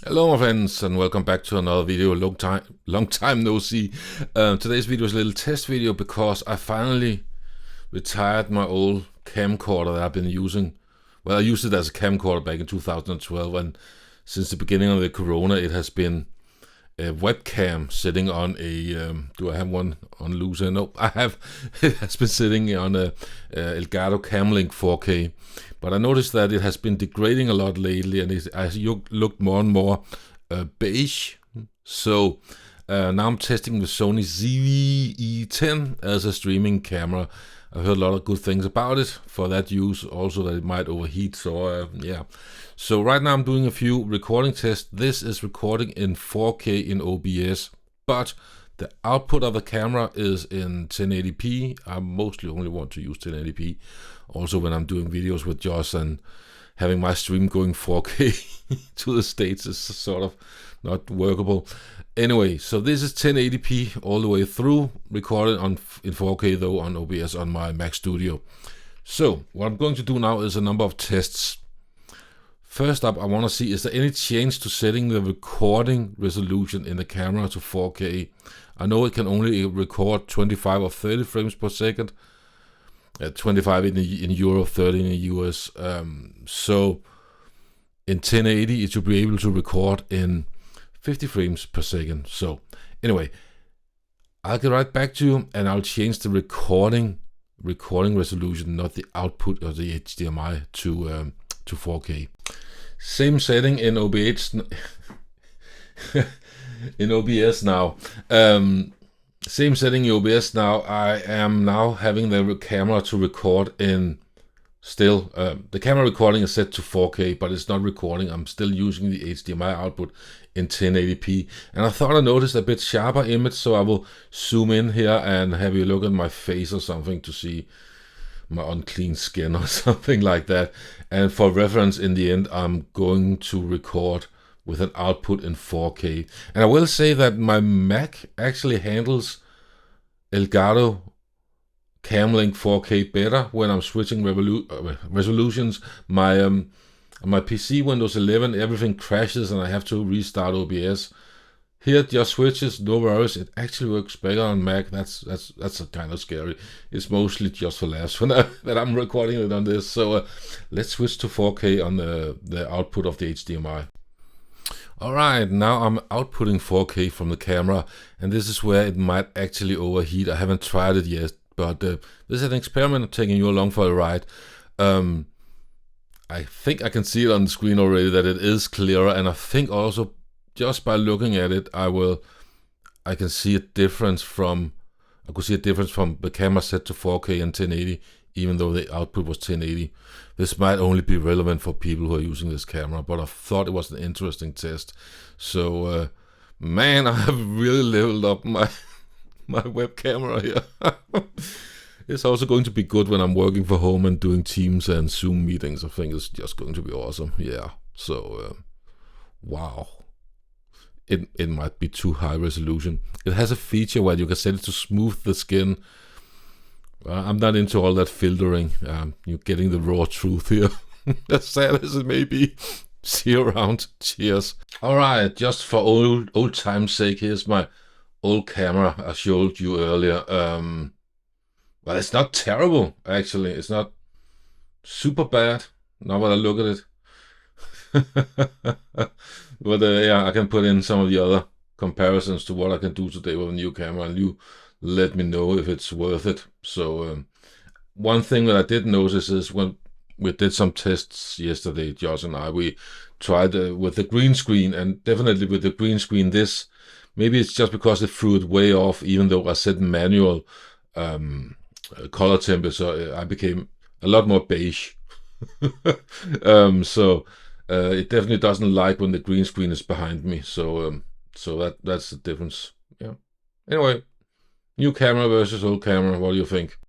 Hello my friends and welcome back to another video. Long time no see. Today's video is a little test video because I finally retired my old camcorder that I've been using. Well, I used it as a camcorder back in 2012, and since the beginning of the corona it has been a webcam sitting on a do I have one on loose? No, I have. It has been sitting on a Elgato Camlink 4K, but I noticed that it has been degrading a lot lately, and it has looked more and more beige. So now I'm testing the Sony ZV-E10 as a streaming camera. I've heard a lot of good things about it for that use, also that it might overheat. So yeah. So right now I'm doing a few recording tests. This is recording in 4K in OBS, but the output of the camera is in 1080p. I mostly only want to use 1080p. Also when I'm doing videos with Josh, and having my stream going 4K to the States is sort of not workable. Anyway, so this is 1080p all the way through, recorded in 4K though on OBS on my Mac Studio. So what I'm going to do now is a number of tests. First up, I want to see, is there any change to setting the recording resolution in the camera to 4K? I know it can only record 25 or 30 frames per second, 25 in Euro, 30 in the US. So in 1080, it should be able to record in 50 frames per second. So anyway, I'll get right back to you, and I'll change the recording resolution, not the output of the HDMI, to 4K. Same setting in OBS in OBS now. Same setting in OBS now. I am now having the camera to record in still. The camera recording is set to 4K, but it's not recording. I'm still using the HDMI output in 1080p. And I thought I noticed a bit sharper image, so I will zoom in here and have you look at my face or something to see my unclean skin or something like that. And for reference, in the end, I'm going to record with an output in 4K. And I will say that my Mac actually handles Elgato Camlink 4K better when I'm switching resolutions. My PC, Windows 11, everything crashes and I have to restart OBS. Here it just switches, no worries. It actually works better on Mac. That's kind of scary. It's mostly just for laughs that I'm recording it on this. So let's switch to 4K on the output of the HDMI. Alright, now I'm outputting 4K from the camera, and this is where it might actually overheat. I haven't tried it yet, but this is an experiment. I'm taking you along for a ride. I think I can see it on the screen already that it is clearer, and I think also just by looking at it, I can see a difference from the camera set to 4K and 1080, even though the output was 1080. This might only be relevant for people who are using this camera, but I thought it was an interesting test. So, man, I have really leveled up my web camera here. It's also going to be good when I'm working from home and doing Teams and Zoom meetings. I think it's just going to be awesome. Yeah. So, wow. It might be too high resolution. It has a feature where you can set it to smooth the skin. I'm not into all that filtering. You're getting the raw truth here. As sad as it may be. See you around. Cheers. Alright, just for old time's sake, here's my old camera I showed you earlier. Well, it's not terrible, actually. It's not super bad, now when I look at it. But yeah, I can put in some of the other comparisons to what I can do today with a new camera, and you let me know if it's worth it. So one thing that I did notice is when we did some tests yesterday, Josh and I, we tried with the green screen, and definitely with the green screen, this, maybe it's just because it threw it way off, even though I set manual color temperature, I became a lot more beige. So it definitely doesn't like when the green screen is behind me. So that's the difference. Yeah. Anyway, new camera versus old camera. What do you think?